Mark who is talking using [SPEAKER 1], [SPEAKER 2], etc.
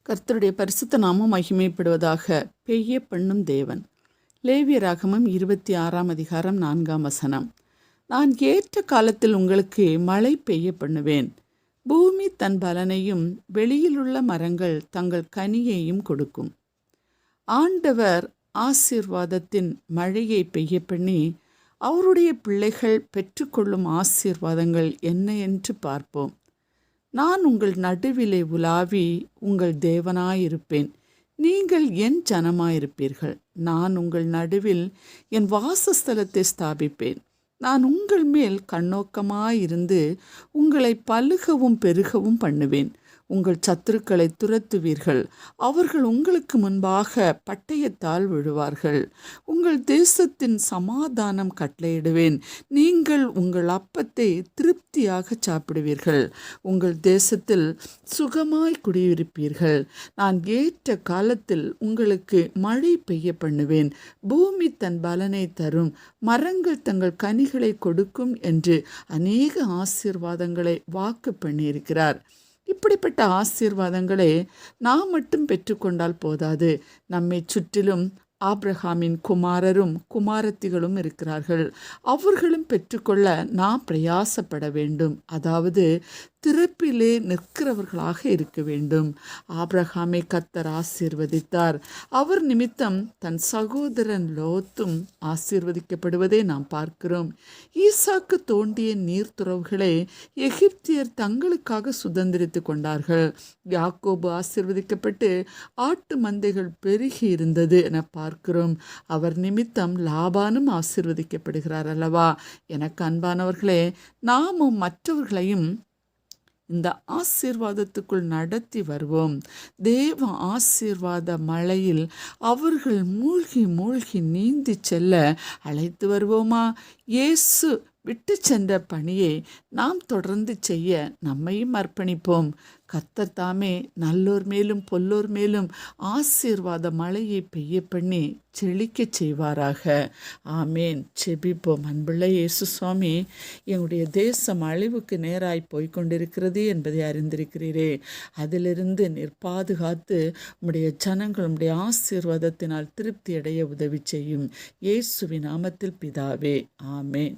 [SPEAKER 1] கர்த்தருடைய பரிசுத்த நாமம் மகிமைப்படுவதாக. பெய்ய பண்ணும் தேவன். லேவியராகமம் 26ஆம் அதிகாரம் 4ஆம் வசனம். நான் ஏற்ற காலத்தில் உங்களுக்கு மழை பெய்ய பண்ணுவேன், பூமி தன் பலனையும் வெளியிலுள்ள மரங்கள் தங்கள் கனியையும் கொடுக்கும். ஆண்டவர் ஆசீர்வாதத்தின் மழையை பெய்ய பண்ணி அவருடைய பிள்ளைகள் பெற்றுக்கொள்ளும் ஆசீர்வாதங்கள் என்ன என்று பார்ப்போம். நான் உங்கள் நடுவிலே உலாவி உங்கள் தேவனாயிருப்பேன், நீங்கள் என் ஜனமாயிருப்பீர்கள். நான் உங்கள் நடுவில் என் வாசஸ்தலத்தை ஸ்தாபிப்பேன். நான் உங்கள் மேல் கண்ணோக்கமாயிருந்து உங்களை பலுகவும் பெருகவும் பண்ணுவேன். உங்கள் சத்துருக்களை துரத்துவீர்கள், அவர்கள் உங்களுக்கு முன்பாக பட்டயத்தால் விழுவார்கள். உங்கள் தேசத்தின் சமாதானம் கட்டளையிடுவேன், நீங்கள் உங்கள் அப்பத்தை திருப்தியாக சாப்பிடுவீர்கள். உங்கள் தேசத்தில் சுகமாய் குடியிருப்பீர்கள். நான் ஏற்ற காலத்தில் உங்களுக்கு மழை பெய்ய பண்ணுவேன், பூமி தன் பலனை தரும், மரங்கள் தங்கள் கனிகளை கொடுக்கும் என்று அநேக ஆசீர்வாதங்களை வாக்கு பண்ணியிருக்கிறார். இப்படிப்பட்ட ஆசீர்வாதங்களை நாம் மட்டும் பெற்றுக்கொண்டால் போதாது. நம்மை சுற்றிலும் ஆபிரகாமின் குமாரரும் குமாரத்திகளும் இருக்கிறார்கள். அவர்களும் பெற்றுக்கொள்ள நாம் பிரயாசப்பட வேண்டும். அதாவது திறப்பிலே நிற்கிறவர்களாக இருக்க வேண்டும். ஆபிரகாமை கர்த்தர் ஆசீர்வதித்தார். அவர் நிமித்தம் தன் சகோதரன் லோத்தும் ஆசீர்வதிக்கப்படுவதை நாம் பார்க்கிறோம். ஈசாக்கு தோண்டிய நீர்த்துறவுகளை எகிப்தியர் தங்களுக்காக சுதந்திரித்து கொண்டார்கள். யாக்கோபு ஆசீர்வதிக்கப்பட்டு ஆட்டு மந்தைகள் பெருகி இருந்தது என பார்க்கிறோம். அவர் நிமித்தம் லாபானும் ஆசீர்வதிக்கப்படுகிறார் அல்லவா? எனக்கு அன்பானவர்களே, நாமும் மற்றவர்களையும் இந்த ஆசீர்வாதத்துக்குள் நடத்தி வருவோம். தேவ ஆசீர்வாத மழையில் அவர்கள் மூழ்கி மூழ்கி நீந்தி செல்ல அழைத்து வருவோமா? இயேசு விட்டு சென்ற பணியை நாம் தொடர்ந்து செய்ய நம்மையும் அர்ப்பணிப்போம். கர்த்தர் தாமே நல்லோர் மேலும் பொல்லோர் மேலும் ஆசீர்வாத மழையை பெய்ய பண்ணி செழிக்க செய்வாராக. ஆமேன். செபிப்போம். அன்புள்ள இயேசு சுவாமி, எங்களுடைய தேசம் அழிவுக்கு நேராய் போய்கொண்டிருக்கிறது என்பதை அறிந்திருக்கிறீரே. அதிலிருந்து நீர் பாதுகாத்து உம்முடைய ஜனங்கள் உம்முடைய ஆசீர்வாதத்தினால் திருப்தி அடைய உதவி செய்யும். இயேசுவின் நாமத்தில் பிதாவே, ஆமேன்.